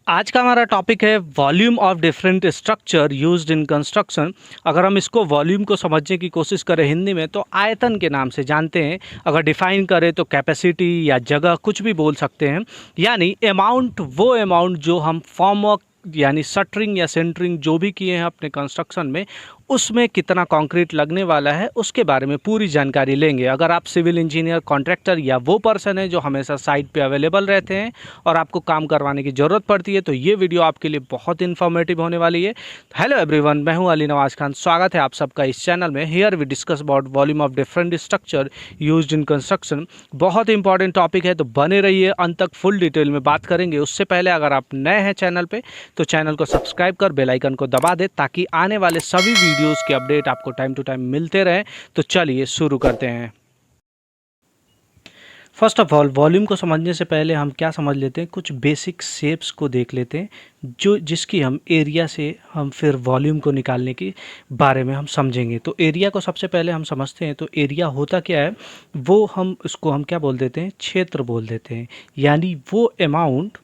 आज का हमारा टॉपिक है volume of different structure used in construction. अगर हम इसको वॉल्यूम को समझने की कोशिश करें हिंदी में तो आयतन के नाम से जानते हैं। अगर डिफाइन करें तो कैपेसिटी या जगह कुछ भी बोल सकते हैं। यानी अमाउंट, वो अमाउंट जो हम फॉर्म वर्क यानी शटरिंग या सेंटरिंग जो भी किए हैं अपने कंस्ट्रक्शन में, उसमें कितना कंक्रीट लगने वाला है उसके बारे में पूरी जानकारी लेंगे। अगर आप सिविल इंजीनियर, कॉन्ट्रैक्टर या वो पर्सन है जो हमेशा साइट पे अवेलेबल रहते हैं और आपको काम करवाने की ज़रूरत पड़ती है, तो ये वीडियो आपके लिए बहुत इन्फॉर्मेटिव होने वाली है। हेलो एवरीवन, मैं हूं अली नवाज खान। स्वागत है आप सबका इस चैनल में। Here we discuss about volume of different structure used in construction. बहुत इंपॉर्टेंट टॉपिक है, तो बने रहिए, अंत तक फुल डिटेल में बात करेंगे। उससे पहले अगर आप नए हैं चैनल पे तो चैनल को सब्सक्राइब कर बेल आइकन को दबा दे ताकि आने वाले सभी वीडियोस के अपडेट आपको टाइम टू टाइम मिलते रहें। तो चलिए शुरू करते हैं। फर्स्ट ऑफ ऑल, वॉल्यूम को समझने से पहले हम क्या समझ लेते हैं, कुछ बेसिक शेप्स को देख लेते हैं जो जिसकी हम एरिया से हम फिर वॉल्यूम को निकालने के बारे में हम समझेंगे। तो एरिया को सबसे पहले हम समझते हैं। तो एरिया होता क्या है, वो हम उसको हम क्या बोल देते हैं, क्षेत्र बोल देते हैं। यानी वो अमाउंट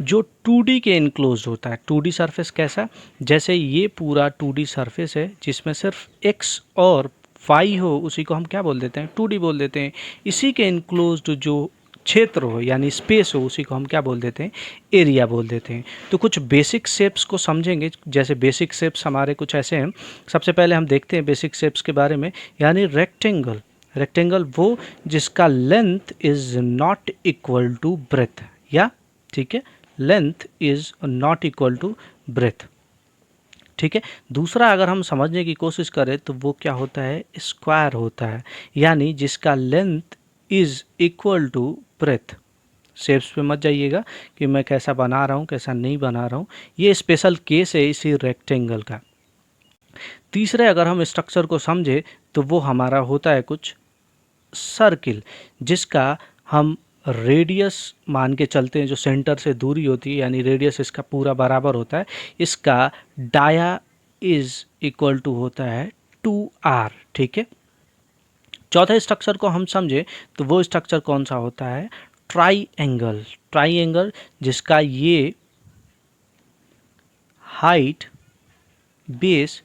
जो 2D के इनक्लोज होता है। 2D सरफेस कैसा, जैसे ये पूरा 2D सरफेस है जिसमें सिर्फ x और y हो, उसी को हम क्या बोल देते हैं, 2D बोल देते हैं। इसी के इनक्लोज्ड जो क्षेत्र हो यानी स्पेस हो, उसी को हम क्या बोल देते हैं, एरिया बोल देते हैं। तो कुछ बेसिक शेप्स को समझेंगे। जैसे बेसिक शेप्स हमारे कुछ ऐसे हैं। सबसे पहले हम देखते हैं बेसिक शेप्स के बारे में। यानी रेक्टेंगल, रेक्टेंगल वो जिसका length is not equal to breadth, या ठीक है, length is not equal to breadth. ठीक है। दूसरा अगर हम समझने की कोशिश करें तो वो क्या होता है, स्क्वायर होता है। यानी जिसका length is equal to breadth. Shapes पे मत जाइएगा कि मैं कैसा बना रहा हूँ कैसा नहीं बना रहा हूँ, ये स्पेशल केस है इसी रेक्टेंगल का। तीसरे अगर हम स्ट्रक्चर को समझे तो वो हमारा होता है कुछ सर्किल, जिसका हम रेडियस मान के चलते हैं। जो सेंटर से दूरी होती है यानी रेडियस इसका पूरा बराबर होता है। इसका डाया इज इक्वल टू होता है 2r। ठीक है। चौथे स्ट्रक्चर को हम समझे तो वो स्ट्रक्चर कौन सा होता है, ट्राइएंगल। ट्राइएंगल जिसका ये हाइट, बेस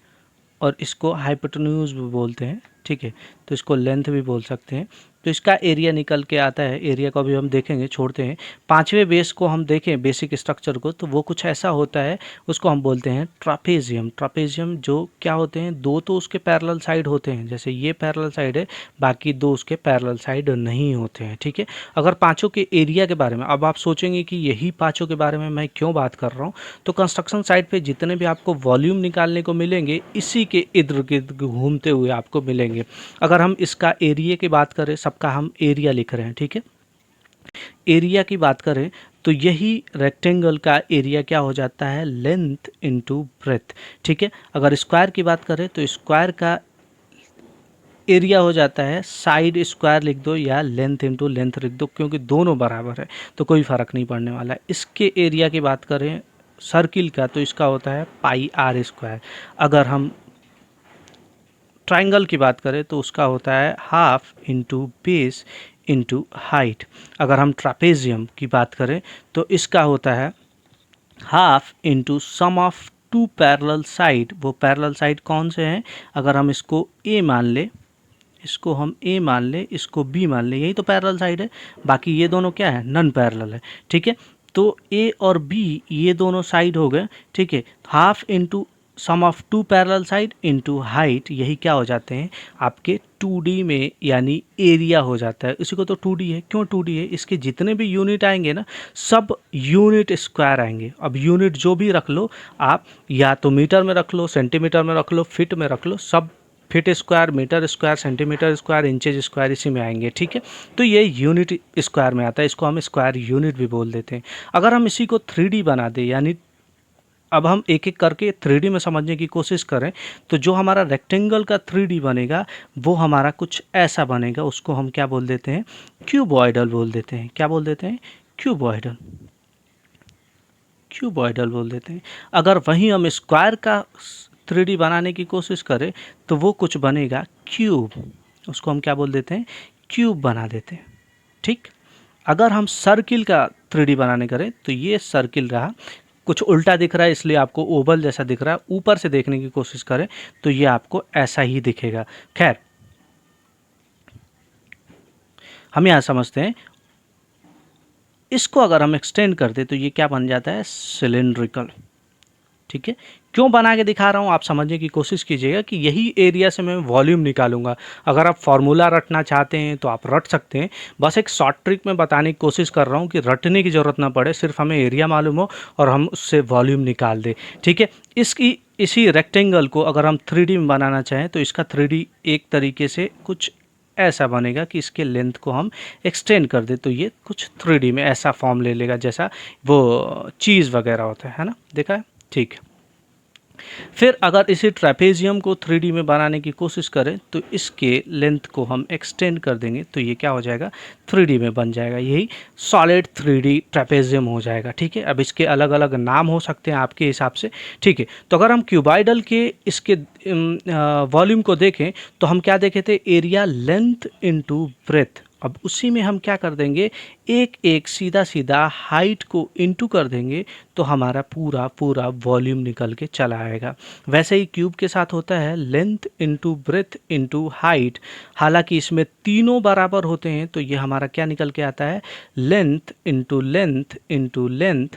और इसको हाइपोटेन्यूज भी बोलते हैं। ठीक है। तो इसको लेंथ भी बोल सकते हैं। तो इसका एरिया निकल के आता है। एरिया को अभी हम देखेंगे, छोड़ते हैं। पांचवें बेस को हम देखें, बेसिक स्ट्रक्चर को, तो वो कुछ ऐसा होता है, उसको हम बोलते हैं ट्रापेजियम। ट्रापेजियम जो क्या होते हैं, दो तो उसके पैरेलल साइड होते हैं, जैसे ये पैरेलल साइड है, बाकी दो उसके पैरेलल साइड नहीं होते हैं। ठीक है। अगर पांचों के एरिया के बारे में, अब आप सोचेंगे कि यही पांचों के बारे में मैं क्यों बात कर रहा हूँ, तो कंस्ट्रक्शन साइट पे जितने भी आपको वॉल्यूम निकालने को मिलेंगे इसी के इर्द गिर्द घूमते हुए आपको मिलेंगे। अगर हम इसका एरिया की बात करें, सबका हम एरिया लिख रहे हैं, ठीक है। एरिया की बात करें तो यही रेक्टेंगल का एरिया क्या हो जाता है, लेंथ इनटू ब्रेथ। ठीक है। अगर स्क्वायर की बात करें तो स्क्वायर का एरिया हो जाता है, साइड स्क्वायर लिख दो या लेंथ इनटू लेंथ लिख दो, क्योंकि दोनों बराबर है तो कोई फ़र्क नहीं पड़ने वाला है। इसके एरिया की बात करें सर्किल का तो इसका होता है पाई आर स्क्वायर। अगर हम ट्राइंगल की बात करें तो उसका होता है half into base into height. अगर हम ट्रापेजियम की बात करें तो इसका होता है half into sum of two parallel side. वो पैरेलल साइड कौन से हैं, अगर हम इसको ए मान ले, इसको हम ए मान ले, इसको बी मान ले, यही तो पैरेलल साइड है। बाकी ये दोनों क्या है, नॉन पैरेलल है। ठीक है। तो ए और बी ये दोनों साइड हो गए। ठीक है। Half into sum of two parallel side into height, यही क्या हो जाते हैं आपके 2D में, यानी एरिया हो जाता है। इसी को तो 2D है। क्यों 2D है, इसके जितने भी यूनिट आएंगे ना, सब यूनिट स्क्वायर आएंगे। अब यूनिट जो भी रख लो आप, या तो मीटर में रख लो, सेंटीमीटर में रख लो, फिट में रख लो, सब feet square, metre square, centimetre square, inches square इसी में आएंगे। ठीक है। तो ये यूनिट स्क्वायर में आता है, इसको हम स्क्वायर यूनिट भी बोल देते हैं। अगर हम इसी को 3D बना दें, यानी अब हम एक एक करके 3D में समझने की कोशिश करें, तो जो हमारा रेक्टेंगल का 3D बनेगा वो हमारा कुछ ऐसा बनेगा। उसको हम क्या बोल देते हैं, क्यूबॉइडल बोल देते हैं। क्या बोल देते हैं, क्यूबॉइडल। क्यूबॉइडल बोल देते हैं। अगर वहीं हम स्क्वायर का 3D बनाने की कोशिश करें तो वो कुछ बनेगा क्यूब। उसको हम क्या बोल देते हैं, क्यूब बना देते हैं। ठीक। अगर हम सर्किल का 3D बनाने करें तो ये सर्किल रहा, कुछ उल्टा दिख रहा है इसलिए आपको ओवल जैसा दिख रहा है, ऊपर से देखने की कोशिश करें तो ये आपको ऐसा ही दिखेगा। खैर, हम यहाँ समझते हैं, इसको अगर हम एक्सटेंड कर दें तो ये क्या बन जाता है, सिलिंड्रिकल। ठीक है, क्यों बना के दिखा रहा हूँ आप समझने की कोशिश कीजिएगा कि यही एरिया से मैं वॉल्यूम निकालूंगा। अगर आप फार्मूला रटना चाहते हैं तो आप रट सकते हैं, बस एक शॉर्ट ट्रिक में बताने की कोशिश कर रहा हूँ कि रटने की ज़रूरत ना पड़े, सिर्फ हमें एरिया मालूम हो और हम उससे वॉल्यूम निकाल दें। ठीक है, इसी रेक्टेंगल को अगर हम 3D में बनाना चाहें तो इसका 3D एक तरीके से कुछ ऐसा बनेगा कि इसके लेंथ को हम एक्सटेंड कर दें तो ये कुछ 3D में ऐसा फॉर्म ले लेगा जैसा वो चीज़ वगैरह होता है ना, देखा है। ठीक है, फिर अगर इसी ट्रेपेजियम को 3D में बनाने की कोशिश करें तो इसके लेंथ को हम एक्सटेंड कर देंगे तो ये क्या हो जाएगा, 3D में बन जाएगा, यही सॉलिड 3D ट्रेपेजियम हो जाएगा। ठीक है, अब इसके अलग अलग नाम हो सकते हैं आपके हिसाब से। ठीक है, तो अगर हम क्यूबाइडल के इसके वॉल्यूम को देखें तो हम क्या देखे थे, एरिया लेंथ इनटू ब्रेथ। अब उसी में हम क्या कर देंगे, एक एक सीधा सीधा हाइट को इनटू कर देंगे तो हमारा पूरा पूरा वॉल्यूम निकल के चला आएगा। वैसे ही क्यूब के साथ होता है length into breadth into height, हालांकि इसमें तीनों बराबर होते हैं तो ये हमारा क्या निकल के आता है, length into length into length,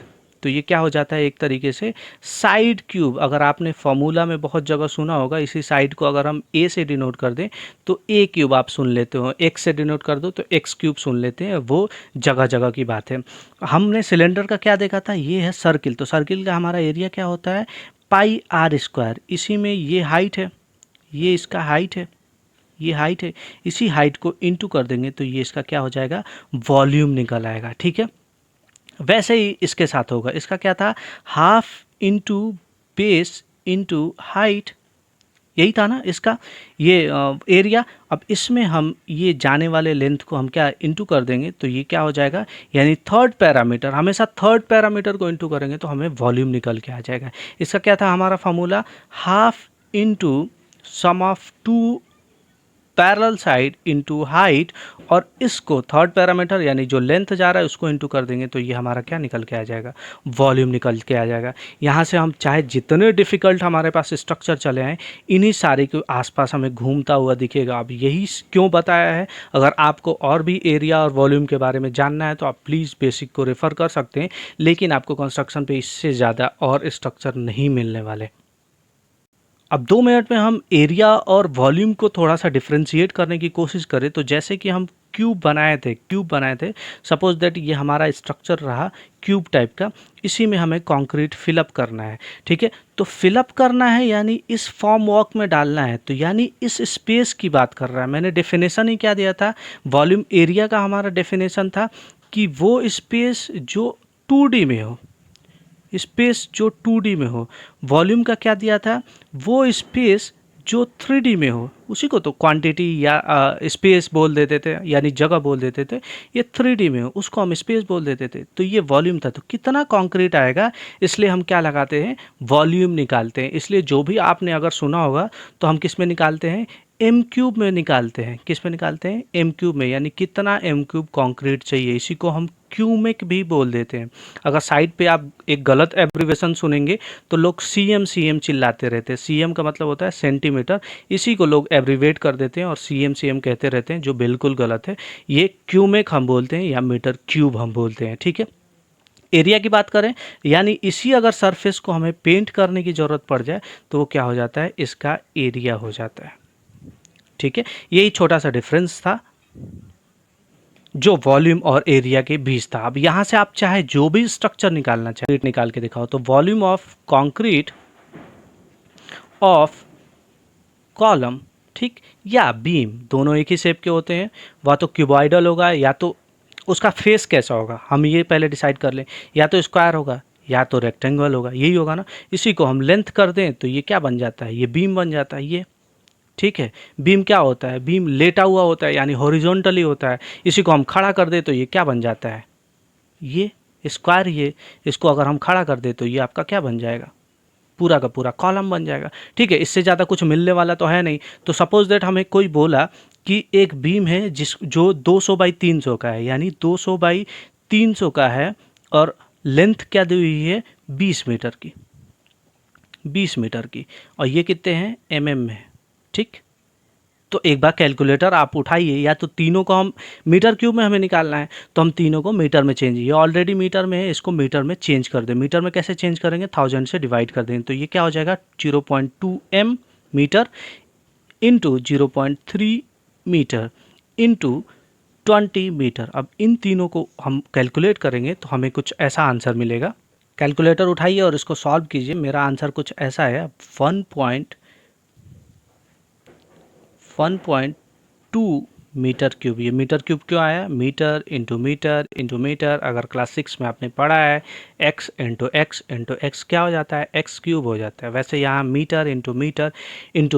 तो ये क्या हो जाता है, एक तरीके से साइड क्यूब। अगर आपने फॉर्मूला में बहुत जगह सुना होगा, इसी साइड को अगर हम ए से डिनोट कर दें तो ए क्यूब आप सुन लेते हो, एक्स से डिनोट कर दो तो एक्स क्यूब सुन लेते हैं, वो जगह जगह की बात है। हमने सिलेंडर का क्या देखा था, ये है सर्किल, तो सर्किल का हमारा एरिया क्या होता है, पाई आर स्क्वायर। इसी में ये हाइट है, ये इसका हाइट है, ये हाइट है, इसी हाइट को इंटू कर देंगे तो ये इसका क्या हो जाएगा, वॉल्यूम निकल आएगा। ठीक है, वैसे ही इसके साथ होगा, इसका क्या था, half into base into height, यही था ना इसका ये एरिया। अब इसमें हम ये जाने वाले लेंथ को हम क्या इंटू कर देंगे तो ये क्या हो जाएगा, यानी थर्ड पैरामीटर, हमेशा थर्ड पैरामीटर को इंटू करेंगे तो हमें वॉल्यूम निकल के आ जाएगा। इसका क्या था हमारा formula, half into sum of two parallel side into height, और इसको थर्ड पैरामीटर यानी जो लेंथ जा रहा है उसको इनटू कर देंगे तो ये हमारा क्या निकल के आ जाएगा, वॉल्यूम निकल के आ जाएगा। यहाँ से हम चाहे जितने डिफ़िकल्ट हमारे पास स्ट्रक्चर चले आएँ, इन्हीं सारे के आसपास हमें घूमता हुआ दिखेगा। अब यही क्यों बताया है, अगर आपको और भी एरिया और वॉल्यूम के बारे में जानना है तो आप प्लीज़ बेसिक को रेफ़र कर सकते हैं, लेकिन आपको कंस्ट्रक्शन पे इससे ज़्यादा और स्ट्रक्चर नहीं मिलने वाले। अब 2 मिनट में हम एरिया और वॉल्यूम को थोड़ा सा डिफ्रेंशिएट करने की कोशिश करें तो जैसे कि हम क्यूब बनाए थे, सपोज दैट ये हमारा स्ट्रक्चर रहा क्यूब टाइप का, इसी में हमें कंक्रीट फिलअप करना है। ठीक है, तो फिलअप करना है यानी इस फॉर्म वर्क में डालना है, तो यानी इस स्पेस की बात कर रहा है। मैंने डेफिनेशन ही क्या दिया था, वॉल्यूम एरिया का हमारा डेफिनेशन था कि वो स्पेस जो 2D में हो, स्पेस जो 2D में हो। वॉल्यूम का क्या दिया था, वो स्पेस जो 3D में हो, उसी को तो क्वांटिटी या स्पेस बोल देते थे, यानी जगह बोल देते थे। ये 3D में हो उसको हम स्पेस बोल देते थे, तो ये वॉल्यूम था। तो कितना कंक्रीट आएगा, इसलिए हम क्या लगाते हैं, वॉल्यूम निकालते हैं। इसलिए जो भी आपने अगर सुना होगा तो हम किस में निकालते हैं, एम क्यूब में निकालते हैं। किस में निकालते हैं, एम क्यूब में, यानी कितना एम क्यूब कॉन्क्रीट चाहिए, इसी को हम क्यूमिक भी बोल देते हैं। अगर साइड पे आप एक गलत एब्रीवेशन सुनेंगे तो लोग सीएम सीएम चिल्लाते रहते हैं। सीएम का मतलब होता है सेंटीमीटर, इसी को लोग एब्रीवेट कर देते हैं और सीएम सीएम कहते रहते हैं, जो बिल्कुल गलत है। ये क्यूमिक हम बोलते हैं या मीटर क्यूब हम बोलते हैं। ठीक है, एरिया की बात करें, यानी इसी अगर सरफेस को हमें पेंट करने की ज़रूरत पड़ जाए तो वो क्या हो जाता है, इसका एरिया हो जाता है। ठीक है, यही छोटा सा डिफरेंस था जो वॉल्यूम और एरिया के बीच था। अब यहाँ से आप चाहे जो भी स्ट्रक्चर निकालना चाहे निकाल के दिखाओ, तो volume of concrete of column, ठीक, या बीम, दोनों एक ही शेप के होते हैं। वह तो क्यूबॉइडल होगा या तो उसका फेस कैसा होगा हम ये पहले डिसाइड कर लें, या तो स्क्वायर होगा या तो रेक्टेंगल होगा, यही होगा ना। इसी को हम लेंथ कर दें तो ये क्या बन जाता है, ये बीम बन जाता है ये। ठीक है, बीम क्या होता है, बीम लेटा हुआ होता है यानी हॉरिजॉन्टली होता है। इसी को हम खड़ा कर दे तो ये क्या बन जाता है, ये स्क्वायर। ये इसको अगर हम खड़ा कर दे तो ये आपका क्या बन जाएगा, पूरा का पूरा कॉलम बन जाएगा। ठीक है, इससे ज़्यादा कुछ मिलने वाला तो है नहीं। तो सपोज दैट हमें कोई बोला कि एक बीम है जो 200 बाई 300 का है, यानी 200 बाई 300 का है, और लेंथ क्या दी हुई है 20 मीटर की, 20 मीटर की, और ये कितने हैं एमएम में। ठीक, तो एक बार कैलकुलेटर आप उठाइए, या तो तीनों को हम मीटर क्यूब में हमें निकालना है, तो हम तीनों को मीटर में चेंज, ये ऑलरेडी मीटर में है, इसको मीटर में चेंज कर दें। मीटर में कैसे चेंज करेंगे, 1000 से डिवाइड कर देंगे, तो ये क्या हो जाएगा 0.2 m metre into 0.3 metre into 20 metre. अब इन तीनों को हम कैलकुलेट करेंगे तो हमें कुछ ऐसा आंसर मिलेगा। कैलकुलेटर उठाइए और इसको सॉल्व कीजिए। मेरा आंसर कुछ ऐसा है, 1.2 मीटर क्यूब। ये मीटर क्यूब क्यों आया, मीटर इंटू मीटर, अगर क्लास 6 में आपने पढ़ा है x इंटू एक्स क्या हो जाता है, एक्स क्यूब हो जाता है। वैसे यहाँ मीटर इंटू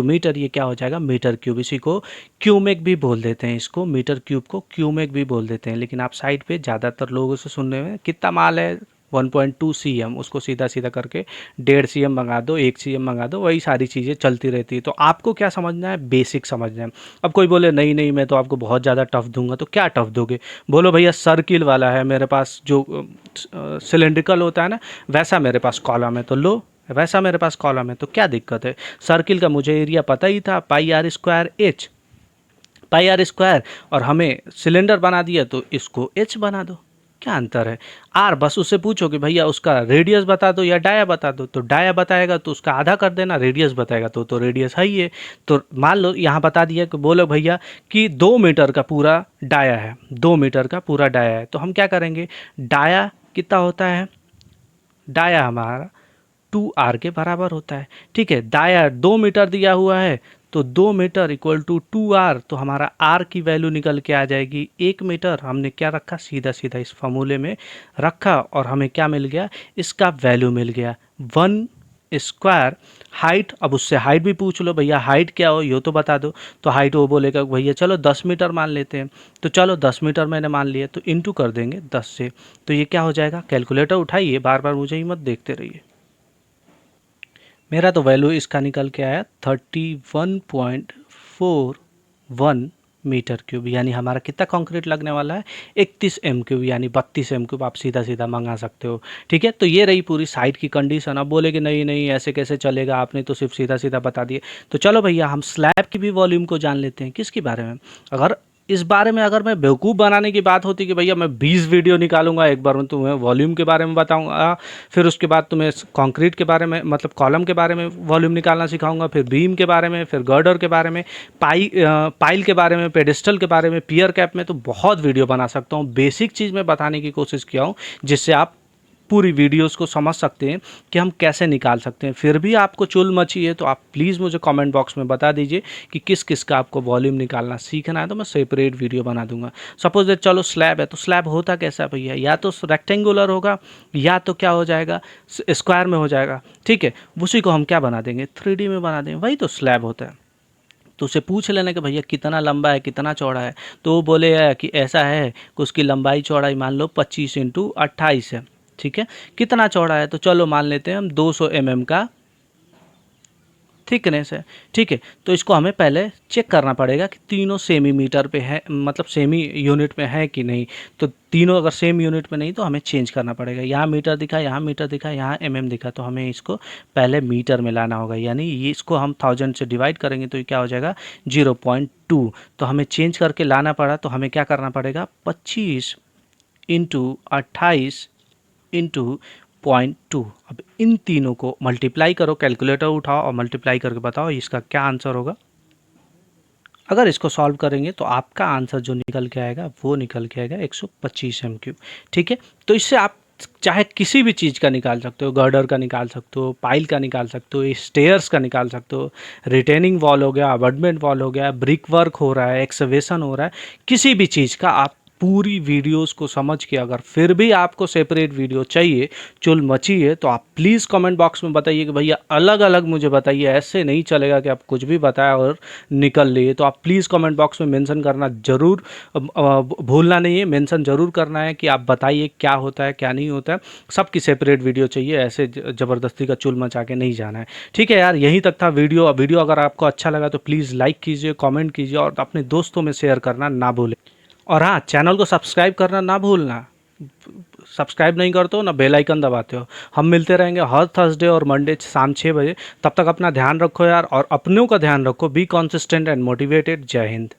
मीटर ये क्या हो जाएगा मीटर क्यूब। इसी को क्यूमेक भी बोल देते हैं, इसको मीटर क्यूब को क्यूमेक भी बोल देते हैं। लेकिन आप साइड पे ज़्यादातर लोगों से सुनने में कितना माल है 1.2 cm, उसको सीधा सीधा करके 1.5 cm मंगा दो, 1 cm मंगा दो, वही सारी चीज़ें चलती रहती है। तो आपको क्या समझना है, बेसिक समझना है। अब कोई बोले नहीं नहीं मैं तो आपको बहुत ज़्यादा टफ दूंगा, तो क्या टफ दोगे, बोलो भैया सर्किल वाला है मेरे पास, जो सिलेंड्रिकल होता है ना वैसा मेरे पास कॉलम है, तो लो वैसा मेरे पास कॉलम है, तो क्या दिक्कत है। सर्किल का मुझे एरिया पता ही था, pi r square h, pi r square, और हमें सिलेंडर बना दिया तो इसको एच बना दो, क्या अंतर है। आर बस उससे पूछो कि भैया उसका रेडियस बता दो या डाया बता दो, तो डाया बताएगा तो उसका आधा कर देना, रेडियस बताएगा तो रेडियस है ही है। तो मान लो यहाँ बता दिया कि बोलो भैया कि 2 मीटर का पूरा डाया है, 2 मीटर का पूरा डाया है, तो हम क्या करेंगे, डाया कितना होता है, डाया हमारा 2r के बराबर होता है। ठीक है, दाया 2 मीटर दिया हुआ है, तो 2 मीटर इक्वल टू 2r, तो हमारा r की वैल्यू निकल के आ जाएगी 1 मीटर। हमने क्या रखा, सीधा सीधा इस फॉर्मूले में रखा, और हमें क्या मिल गया, इसका वैल्यू मिल गया 1 स्क्वायर। हाइट, अब उससे हाइट भी पूछ लो, भैया हाइट क्या हो ये तो बता दो, तो हाइट वो बोलेगा भैया चलो 10 मीटर मान लेते हैं, तो चलो 10 मीटर मैंने मान लिया, तो इंटू कर देंगे 10 से, तो ये क्या हो जाएगा। कैलकुलेटर उठाइए, बार बार मुझे ही मत देखते रहिए। मेरा तो वैल्यू इसका निकल के आया 31.41 मीटर क्यूब, यानी हमारा कितना कंक्रीट लगने वाला है 31 एम क्यूब, यानी 32 एम क्यूब आप सीधा सीधा मंगा सकते हो। ठीक है, तो ये रही पूरी साइट की कंडीशन। अब बोले कि नहीं नहीं ऐसे कैसे चलेगा, आपने तो सिर्फ सीधा सीधा बता दिए, तो चलो भैया हम स्लैब की भी वॉल्यूम को जान लेते हैं। किसके बारे में, अगर इस बारे में अगर मैं बेवकूफ़ बनाने की बात होती कि भैया मैं 20 वीडियो निकालूंगा, एक बार में तुम्हें वॉल्यूम के बारे में बताऊंगा, फिर उसके बाद तुम्हें कंक्रीट के बारे में मतलब कॉलम के बारे में वॉल्यूम निकालना सिखाऊंगा, फिर बीम के बारे में, फिर गर्डर के बारे में, पाइल के बारे में, पेडिस्टल के बारे में, पियर कैप में, तो बहुत वीडियो बना सकता हूँ। बेसिक चीज़ में बताने की कोशिश किया हूँ जिससे आप पूरी वीडियोस को समझ सकते हैं कि हम कैसे निकाल सकते हैं। फिर भी आपको चुल मची है तो आप प्लीज़ मुझे कमेंट बॉक्स में बता दीजिए कि किस किस का आपको वॉल्यूम निकालना सीखना है, तो मैं सेपरेट वीडियो बना दूंगा। सपोज दैट चलो स्लैब है, तो स्लैब होता कैसा है भैया, या तो रेक्टेंगुलर होगा या तो क्या हो जाएगा स्क्वायर में हो जाएगा। ठीक है, उसी को हम क्या बना देंगे 3D में बना देंगे, वही तो स्लैब होता है। तो उसे पूछ लेना कि भैया कितना लंबा है कितना चौड़ा है, तो वो बोले कि ऐसा है कि उसकी लंबाई चौड़ाई मान लो 25 इंटू 28 है। ठीक है, कितना चौड़ा है, तो चलो मान लेते हैं हम 200 mm का थिकनेस है। ठीक है, तो इसको हमें पहले चेक करना पड़ेगा कि तीनों सेमी मीटर पे है, मतलब सेमी यूनिट में है कि नहीं। तो तीनों अगर सेम यूनिट में नहीं तो हमें चेंज करना पड़ेगा। यहाँ मीटर दिखा, यहाँ मीटर दिखा, यहाँ mm दिखा, तो हमें इसको पहले मीटर में लाना होगा, यानी ये इसको हम 1000 से डिवाइड करेंगे तो ये क्या हो जाएगा 0.2। तो हमें चेंज करके लाना पड़ा, तो हमें क्या करना पड़ेगा 25 इंटू 28 इंटू 0.2। अब इन तीनों को मल्टीप्लाई करो, कैलकुलेटर उठाओ और मल्टीप्लाई करके बताओ इसका क्या आंसर होगा। अगर इसको सॉल्व करेंगे तो आपका आंसर जो निकल के आएगा वो निकल के आएगा 125 एम क्यूब। ठीक है, तो इससे आप चाहे किसी भी चीज़ का निकाल सकते हो, गर्डर का निकाल सकते हो, पाइल का निकाल सकते हो, स्टेयर्स का निकाल सकते हो, रिटेनिंग वॉल हो गया, अबटमेंट वॉल हो गया, ब्रिक वर्क हो रहा है, एक्सवेशन हो रहा है, किसी भी चीज़ का आप पूरी वीडियोस को समझ के अगर फिर भी आपको सेपरेट वीडियो चाहिए, चुल मची है, तो आप प्लीज़ कमेंट बॉक्स में बताइए कि भैया अलग अलग मुझे बताइए, ऐसे नहीं चलेगा कि आप कुछ भी बताया और निकल लिए। तो आप प्लीज़ कमेंट बॉक्स में मेंशन करना ज़रूर भूलना नहीं है, मेंशन ज़रूर करना है कि आप बताइए क्या होता है क्या नहीं होता है। सबकी सेपरेट वीडियो चाहिए, ऐसे ज़बरदस्ती का चुल मचा के नहीं जाना है। ठीक है यार, यहीं तक था वीडियो। वीडियो अगर आपको अच्छा लगा तो प्लीज़ लाइक कीजिए, कमेंट कीजिए और अपने दोस्तों में शेयर करना ना भूलें। और हाँ, चैनल को सब्सक्राइब करना ना भूलना। सब्सक्राइब नहीं करते हो ना बेल आइकन दबाते हो। हम मिलते रहेंगे हर थर्सडे और मंडे शाम 6 बजे। तब तक अपना ध्यान रखो यार, और अपनों का ध्यान रखो। Be consistent and motivated. जय हिंद।